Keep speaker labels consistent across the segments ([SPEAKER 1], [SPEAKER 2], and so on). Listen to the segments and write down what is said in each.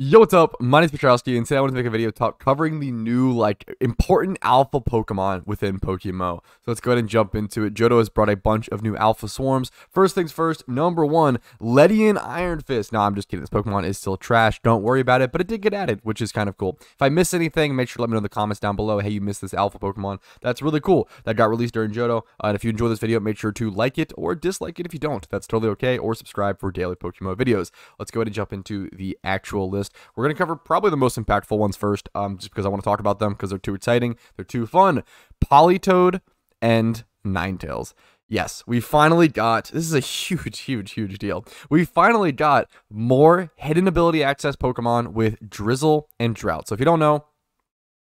[SPEAKER 1] Yo, what's up? My name is Petrowski, and today I want to make a video covering the new, important alpha Pokemon within Pokemon. So let's go ahead and jump into it. Johto has brought a bunch of new alpha swarms. First things first, number one, Ledian Iron Fist. No, I'm just kidding. This Pokemon is still trash. Don't worry about it, but it did get added, which is kind of cool. If I miss anything, make sure to let me know in the comments down below. Hey, you missed this alpha Pokemon. That's really cool. That got released during Johto. And if you enjoy this video, make sure to like it or dislike it if you don't. That's totally okay. Or subscribe for daily Pokemon videos. Let's go ahead and jump into the actual list. We're going to cover probably the most impactful ones first, just because I want to talk about them because they're too exciting. They're too fun. Politoed and Ninetales. Yes, we finally got, this is a huge deal. We finally got more hidden ability access Pokemon with Drizzle and Drought. So if you don't know,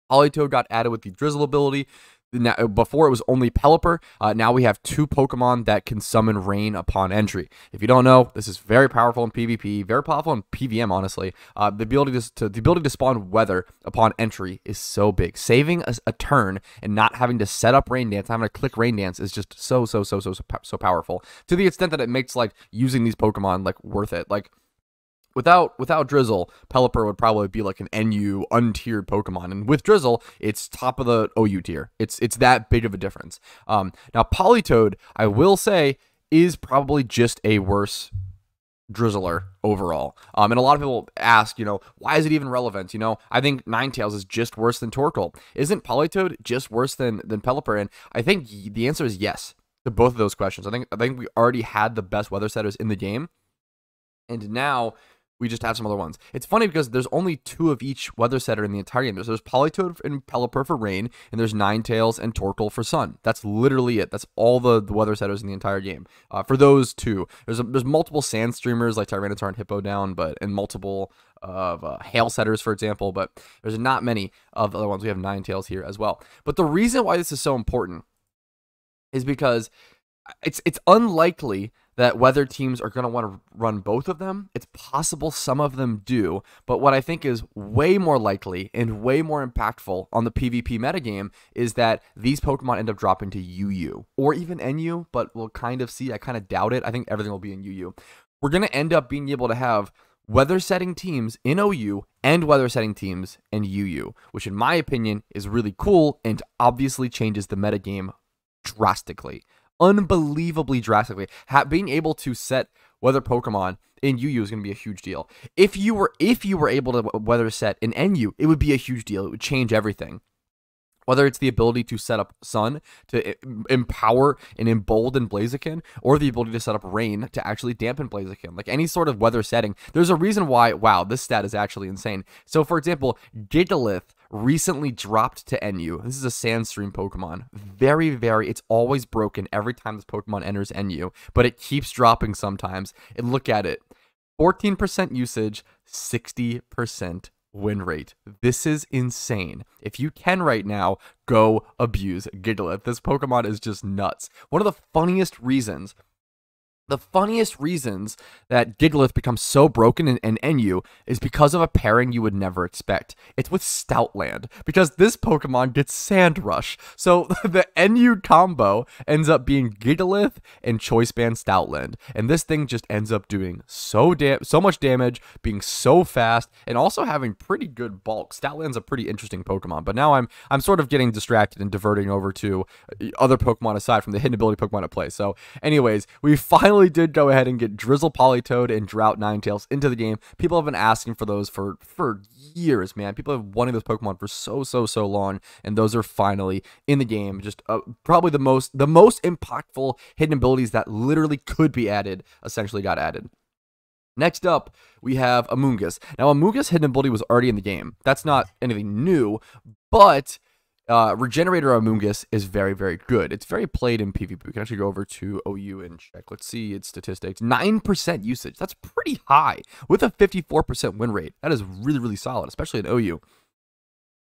[SPEAKER 1] Politoed got added with the Drizzle ability. Now, before it was only Pelipper. Now we have two Pokemon that can summon rain upon entry. If you don't know, this is very powerful in PvP, very powerful in PVM, honestly. The ability to spawn weather upon entry is so big. Saving a turn and not having to set up Rain Dance, having to click Rain Dance is just so powerful. To the extent that it makes using these Pokemon worth it. Without Drizzle, Pelipper would probably be like an NU untiered Pokemon, and with Drizzle, it's top of the OU tier. It's that big of a difference. Now Politoed, I will say, is probably just a worse Drizzler overall. And a lot of people ask, why is it even relevant? I think Ninetales is just worse than Torkoal. Isn't Politoed just worse than Pelipper? And I think the answer is yes to both of those questions. I think we already had the best weather setters in the game, and now we just have some other ones. It's funny because there's only two of each weather setter in the entire game. There's Politoed and Pelipper for rain, and there's Ninetales and Torkoal for sun. That's literally it. That's all the weather setters in the entire game. For those two, there's multiple sand streamers like Tyranitar and Hippowdon, and multiple of hail setters, for example, but there's not many of the other ones. We have Ninetales here as well. But the reason why this is so important is because it's unlikely that weather teams are going to want to run both of them. It's possible some of them do, but what I think is way more likely and way more impactful on the PvP metagame is that these Pokemon end up dropping to UU or even NU, but we'll kind of see. I kind of doubt it. I think everything will be in UU. We're going to end up being able to have weather setting teams in OU and weather setting teams in UU, which in my opinion is really cool and obviously changes the metagame drastically. Unbelievably drastically. Being able to set weather Pokemon in UU is going to be a huge deal. If you were able to weather set in NU, it would be a huge deal. It would change everything. Whether it's the ability to set up Sun to empower and embolden Blaziken, or the ability to set up Rain to actually dampen Blaziken. Like any sort of weather setting, there's a reason why, wow, this stat is actually insane. So for example, Gigalith recently dropped to NU. This is a Sandstream Pokemon. It's always broken every time this Pokemon enters NU, but it keeps dropping sometimes. And look at it. 14% usage, 60% win rate. This is insane. If you can right now, go abuse Gigalith. This Pokemon is just nuts. One of the funniest reasons that Gigalith becomes so broken in NU is because of a pairing you would never expect. It's with Stoutland, because this Pokemon gets Sand Rush. So the NU combo ends up being Gigalith and Choice Band Stoutland. And this thing just ends up doing so much damage, being so fast, and also having pretty good bulk. Stoutland's a pretty interesting Pokemon, but now I'm sort of getting distracted and diverting over to other Pokemon aside from the hidden ability Pokemon at play. So anyways, we finally did go ahead and get Drizzle, Politoed, and Drought Ninetales into the game. People have been asking for those for years, man. People have wanted those Pokemon for so long, and those are finally in the game. Just probably the most impactful hidden abilities that literally could be added essentially got added. Next up, we have Amoonguss. Now, Amoonguss' hidden ability was already in the game. That's not anything new, but Regenerator Amoonguss is very good. It's very played in PvP. We can actually go over to OU and check. Let's see its statistics. 9% usage. That's pretty high with a 54% win rate. That is really solid, especially in OU.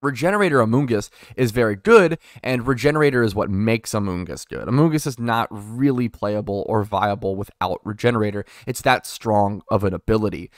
[SPEAKER 1] Regenerator Amoonguss is very good, and Regenerator is what makes Amoonguss good. Amoonguss is not really playable or viable without Regenerator. It's that strong of an ability.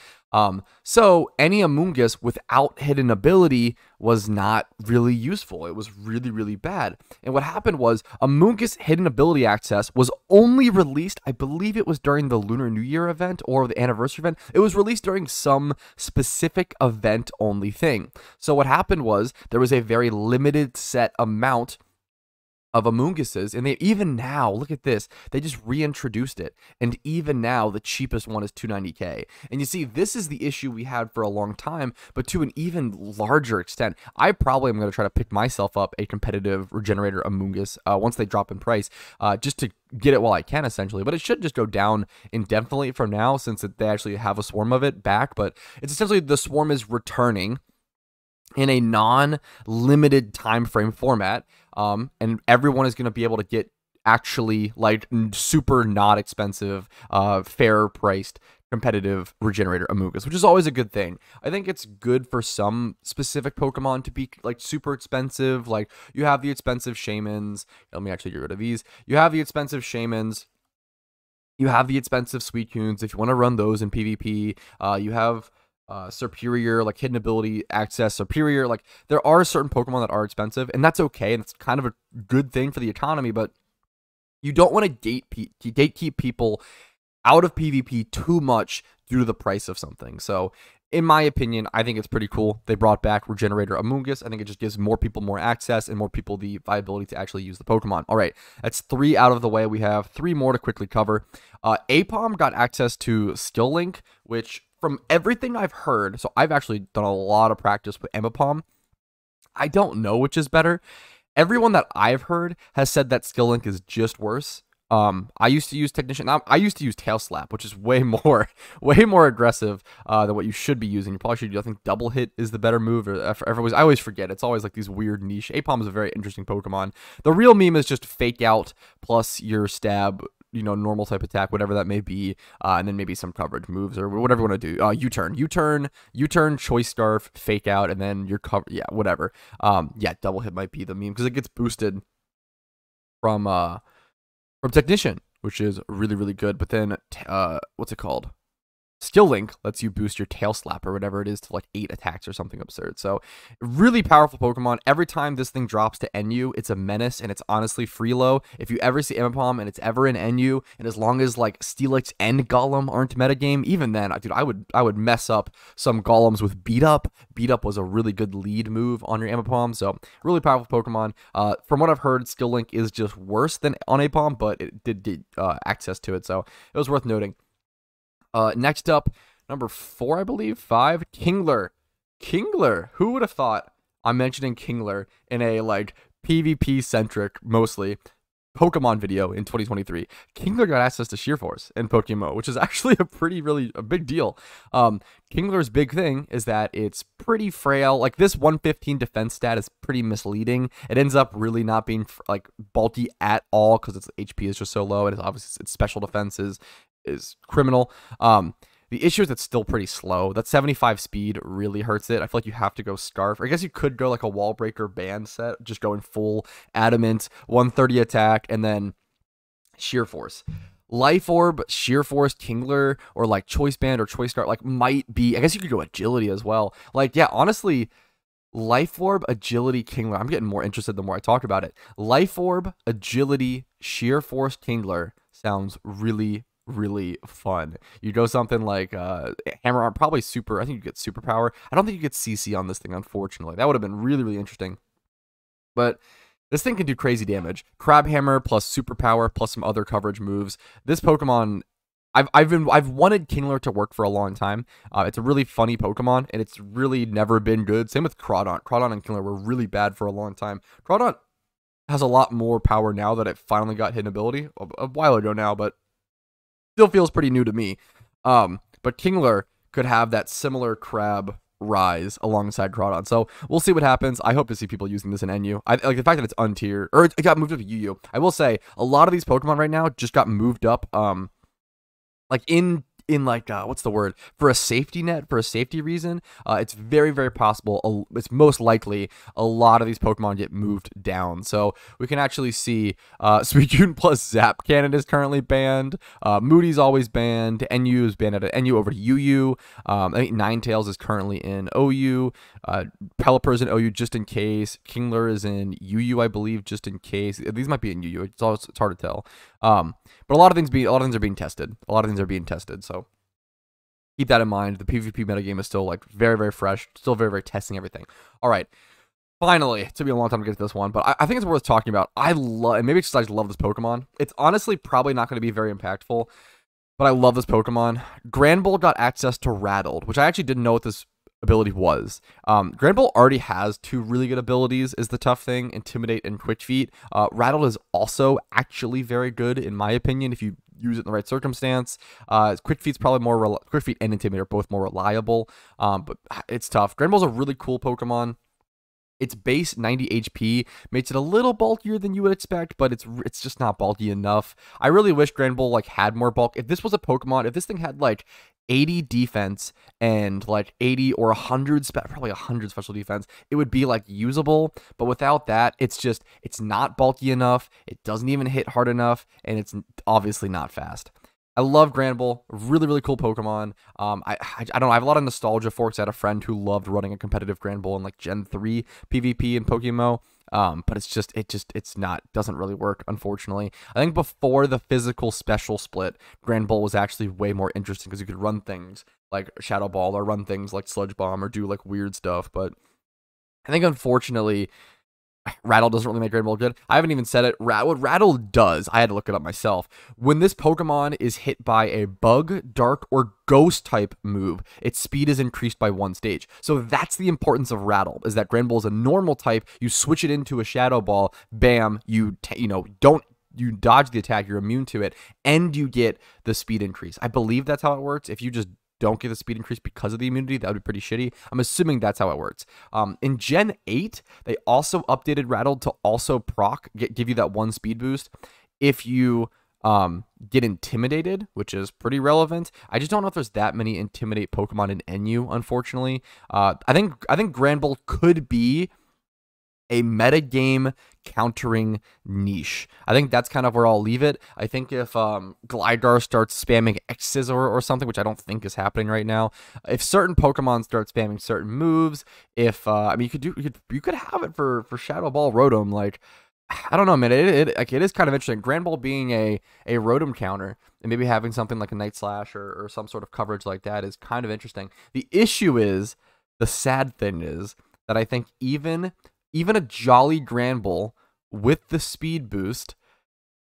[SPEAKER 1] So any Amoonguss without hidden ability was not really useful. It was really, really bad. And what happened was Amoonguss hidden ability access was only released, I believe it was during the Lunar New Year event or the anniversary event. It was released during some specific event only thing. So what happened was there was a very limited set amount of Amoongusses, and they even now, look at this, they just reintroduced it, and even now the cheapest one is 290k. And you see, this is the issue we had for a long time, but to an even larger extent. I probably am going to try to pick myself up a competitive Regenerator Amoonguss once they drop in price, just to get it while I can, essentially. But it should just go down indefinitely from now, since they actually have a swarm of it back. But it's essentially the swarm is returning in a non-limited time frame format, and everyone is going to be able to get actually like super not expensive, fair priced competitive Regenerator Amoonguss, which is always a good thing. I think it's good for some specific Pokemon to be like super expensive. Like you have the expensive Shamans. Let me actually get rid of these. You have the expensive Shamans. You have the expensive Suicunes if you want to run those in PvP. You have superior, like hidden ability access, superior. Like there are certain Pokemon that are expensive, and that's okay, and it's kind of a good thing for the economy, but you don't want to gatekeep people out of PvP too much due to the price of something. So in my opinion, I think it's pretty cool they brought back Regenerator Amoonguss. I think it just gives more people more access and more people the viability to actually use the Pokemon. All right, that's 3 out of the way. We have 3 more to quickly cover. Aipom got access to Skill Link, which from everything I've heard, so I've actually done a lot of practice with Ambipom. I don't know which is better. Everyone that I've heard has said that Skill Link is just worse. I used to use Technician. I used to use Tail Slap, which is way more aggressive than what you should be using. You probably should. I think Double Hit is the better move. Or I always forget. It's always like these weird niche. Aipom is a very interesting Pokemon. The real meme is just Fake Out plus your Stab, you know, normal type attack, whatever that may be, and then maybe some coverage moves or whatever you want to do. U-turn, Choice Scarf, Fake Out, and then your cover. Yeah, whatever. Yeah, Double Hit might be the meme because it gets boosted from Technician, which is really, really good. But then, what's it called? Skill Link lets you boost your Tail Slap or whatever it is to like 8 attacks or something absurd. So really powerful Pokemon. Every time this thing drops to NU, it's a menace, and it's honestly free low. If you ever see Ambipom and it's ever in NU, and as long as like Steelix and Golem aren't metagame, even then, dude, I would mess up some Golems with Beat Up. Beat Up was a really good lead move on your Ambipom, so really powerful Pokemon. From what I've heard, Skill Link is just worse than on Aipom, but it did get access to it, so it was worth noting. Next up, number 4, I believe, 5, Kingler. Kingler, who would have thought I'm mentioning Kingler in a, like, PvP-centric, mostly, Pokemon video in 2023. Kingler got access to Sheer Force in Pokemon, which is actually a big deal. Kingler's big thing is that it's pretty frail. Like, this 115 defense stat is pretty misleading. It ends up really not being, like, bulky at all because its HP is just so low, and it's obviously its special defense is criminal. The issue is it's still pretty slow. That 75 speed really hurts it. I feel like you have to go Scarf. Or I guess you could go like a Wall Breaker band set, just going full Adamant, 130 attack, and then Sheer Force. Life Orb, Sheer Force, Kingler, or like Choice Band or Choice Scarf, like might be. I guess you could go Agility as well. Like, yeah, honestly, Life Orb, Agility, Kingler. I'm getting more interested the more I talk about it. Life Orb, Agility, Sheer Force, Kingler sounds really fun. You go something like Hammer Arm, probably super. I think you get Superpower. I don't think you get CC on this thing, unfortunately. That would have been really interesting. But this thing can do crazy damage. Crab Hammer plus Superpower plus some other coverage moves. This Pokemon, I've wanted Kingler to work for a long time. It's a really funny Pokemon, and it's really never been good. Same with Crawdaunt. Crawdaunt and Kingler were really bad for a long time. Crawdaunt has a lot more power now that it finally got hidden ability a while ago now, but still feels pretty new to me. But Kingler could have that similar crab rise alongside Crawdaunt. So we'll see what happens. I hope to see people using this in NU. I like the fact that it's untiered, or it got moved up to UU. I will say a lot of these Pokemon right now just got moved up. Like in in like what's the word, for a safety net, for a safety reason, it's very, very possible, it's most likely a lot of these Pokemon get moved down. So we can actually see Suicune plus Zap Cannon is currently banned, Moody's always banned, NU is banned at NU over to UU, I think Ninetales is currently in OU, Pelipper's in OU just in case, Kingler is in UU, I believe, just in case. These might be in UU, it's hard to tell. But a lot of things are being tested. So keep that in mind. The PvP metagame is still like very, very fresh, still very, very testing everything. All right. Finally, it took me a long time to get to this one, but I think it's worth talking about. And maybe it's just I just love this Pokemon. It's honestly probably not going to be very impactful, but I love this Pokemon. Granbull got access to Rattled, which I actually didn't know what this ability was. Granbull already has 2 really good abilities, is the tough thing, Intimidate and Quick Feet. Rattled is also actually very good, in my opinion, if you use it in the right circumstance. Quick Feet's probably more, Quick Feet and Intimidate are both more reliable, but it's tough. Granbull's a really cool Pokemon. Its base 90 HP makes it a little bulkier than you would expect, but it's just not bulky enough. I really wish Granbull like had more bulk. If this was a Pokemon, if this thing had like 80 defense and like 80 or 100, probably 100 special defense, it would be like usable. But without that, it's not bulky enough. It doesn't even hit hard enough, and it's obviously not fast. I love Granbull, really, really cool Pokemon. I don't know, I have a lot of nostalgia for it because I had a friend who loved running a competitive Granbull in like Gen 3 PvP in Pokemon. But doesn't really work, unfortunately. I think before the physical special split, Granbull was actually way more interesting because you could run things like Shadow Ball or run things like Sludge Bomb or do like weird stuff. But I think unfortunately, Rattle doesn't really make Granbull good. I haven't even said it. What Rattle does, I had to look it up myself. When this Pokemon is hit by a Bug, Dark, or Ghost type move, its speed is increased by 1 stage. So that's the importance of Rattle, is that Granbull is a normal type. You switch it into a Shadow Ball, bam, you dodge the attack, you're immune to it, and you get the speed increase. I believe that's how it works. If you just don't get the speed increase because of the immunity, that would be pretty shitty. I'm assuming that's how it works. In Gen 8, they also updated Rattle to also give you that 1 speed boost if you get intimidated, which is pretty relevant. I just don't know if there's that many intimidate Pokemon in NU, unfortunately. I think Granbull could be a metagame countering niche. I think that's kind of where I'll leave it. I think if Gligar starts spamming X's or something, which I don't think is happening right now, if certain Pokemon start spamming certain moves, if I mean you could have it for Shadow Ball Rotom, like I don't know, man. It is kind of interesting. Granbull being a Rotom counter and maybe having something like a Night Slash or some sort of coverage like that is kind of interesting. The issue is, the sad thing is that I think even a Jolly Granbull with the speed boost,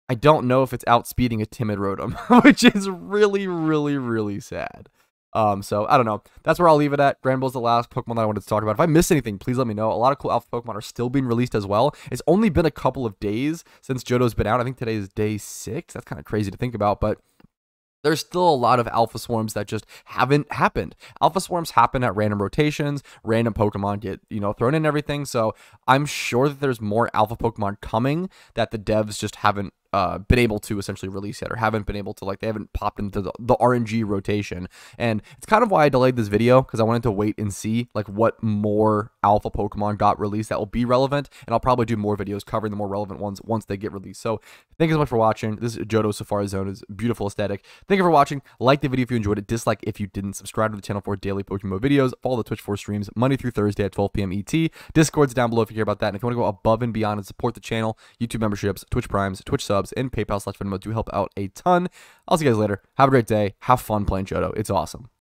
[SPEAKER 1] I don't know if it's outspeeding a timid Rotom, which is really, really, really sad. So I don't know. That's where I'll leave it at. Granbull's the last Pokemon that I wanted to talk about. If I missed anything, please let me know. A lot of cool Alpha Pokemon are still being released as well. It's only been a couple of days since Johto's been out. I think today is day 6. That's kind of crazy to think about, but there's still a lot of Alpha Swarms that just haven't happened. Alpha Swarms happen at random rotations, random Pokemon get, thrown in and everything, so I'm sure that there's more Alpha Pokemon coming that the devs just haven't been able to essentially release yet, or haven't been able to, they haven't popped into the RNG rotation. And it's kind of why I delayed this video, because I wanted to wait and see what more Alpha Pokemon got released that will be relevant, and I'll probably do more videos covering the more relevant ones once they get released. So thank you so much for watching. This is Johto Safari Zone. It's beautiful aesthetic. Thank you for watching. Like the video if you enjoyed it, dislike if you didn't, subscribe to the channel for daily Pokemon videos, follow the Twitch for streams Monday through Thursday at 12 p.m. ET. Discord's down below if you care about that, and if you want to go above and beyond and support the channel, YouTube memberships, Twitch Primes, Twitch subs, and PayPal/Venmo do help out a ton. I'll see you guys later. Have a great day. Have fun playing Johto. It's awesome.